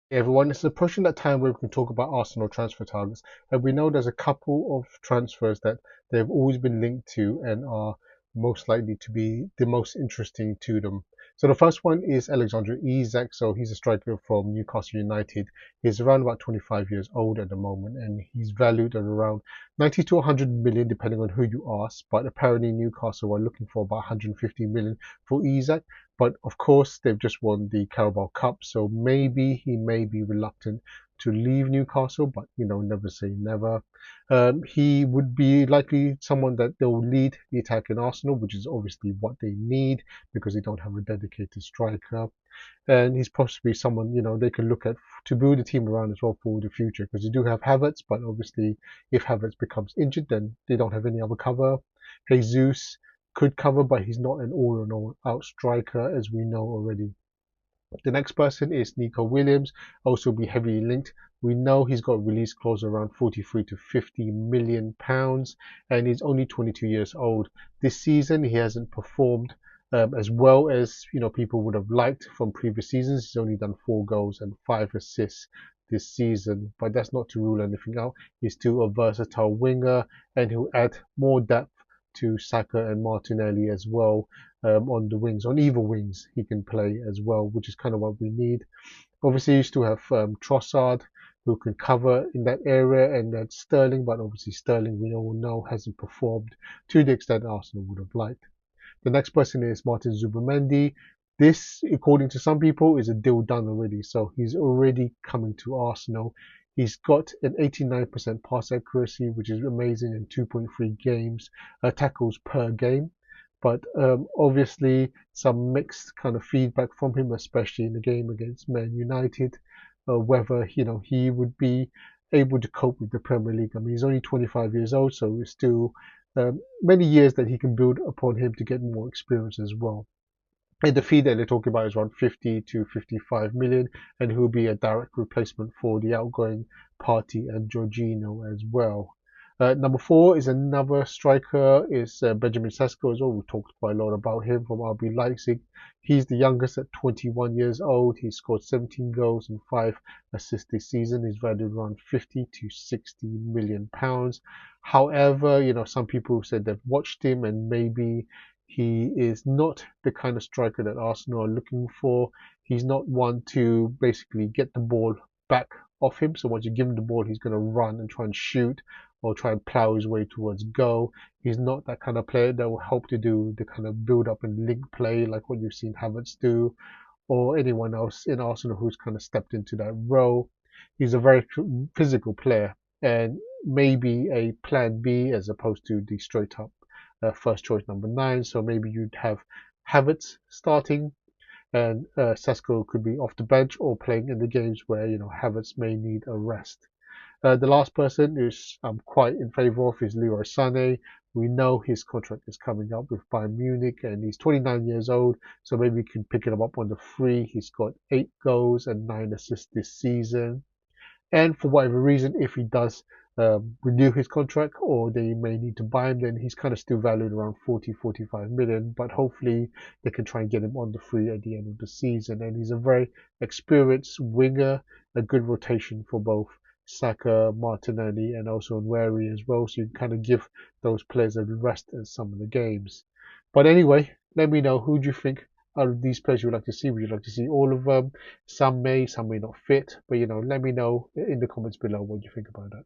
Hey everyone, it's approaching that time where we can talk about Arsenal transfer targets, and we know there's a couple of transfers that they've always been linked to and are most likely to be the most interesting to them. So the first one is Alexander Isak. So he's a striker from Newcastle United. He's around about 25 years old at the moment, and he's valued at around 90 to 100 million, depending on who you ask. But apparently Newcastle are looking for about 150 million for Isak. But of course, they've just won the Carabao Cup, so maybe he may be reluctant to leave Newcastle, but never say never. He would be likely someone that they'll lead the attack in Arsenal, which is obviously what they need because they don't have a dedicated striker. And he's possibly someone they can look at to build the team around as well for the future because they do have Havertz, but obviously if Havertz becomes injured, then they don't have any other cover. Jesus could cover, but he's not an all out striker as we know already. The next person is Nico Williams, also be heavily linked. We know he's got a release clause around 43 to 50 million pounds, and he's only 22 years old. This season, he hasn't performed as well as people would have liked from previous seasons. He's only done 4 goals and 5 assists this season, but that's not to rule anything out. He's still a versatile winger, and he'll add more depth to Saka and Martinelli as well on the wings, on either wings he can play as well, which is kind of what we need. Obviously, you still have Trossard who can cover in that area, and that's Sterling, but obviously Sterling we all know hasn't performed to the extent Arsenal would have liked. The next person is Martin Zubimendi. This, according to some people, is a deal done already. So he's already coming to Arsenal. He's got an 89% pass accuracy, which is amazing in 2.3 games, tackles per game. But obviously, some mixed kind of feedback from him, especially in the game against Man United, whether he would be able to cope with the Premier League. I mean, he's only 25 years old, so he's still many years that he can build upon him to get more experience as well. And the fee that they're talking about is around 50 to 55 million, and he'll be a direct replacement for the outgoing Party and Jorginho as well. Number four is another striker, is Benjamin Sesko as well. We've talked quite a lot about him from RB Leipzig. He's the youngest at 21 years old. He scored 17 goals and 5 assists this season. He's valued around 50 to 60 million pounds. However, some people said they've watched him and maybe he is not the kind of striker that Arsenal are looking for. He's not one to basically get the ball back off him. So once you give him the ball, he's going to run and try and shoot or try and plow his way towards goal. He's not that kind of player that will help to do the kind of build up and link play like what you've seen Havertz do or anyone else in Arsenal who's kind of stepped into that role. He's a very physical player and maybe a plan B as opposed to the straight up first choice number 9. So maybe you'd have Havertz starting and Sesko could be off the bench or playing in the games where Havertz may need a rest. The last person who's I'm quite in favour of is Leroy Sané. We know his contract is coming up with Bayern Munich and he's 29 years old, so maybe we can pick him up on the free. He's got 8 goals and 9 assists this season. And for whatever reason, if he does renew his contract or they may need to buy him, then he's kind of still valued around 40, 45 million. But hopefully they can try and get him on the free at the end of the season. And he's a very experienced winger, a good rotation for both Saka, Martinelli, and also Nweri as well. So you can kind of give those players a rest in some of the games. But anyway, let me know who do you think out of these players you would like to see. Would you like to see all of them? Some may not fit, but let me know in the comments below what you think about that.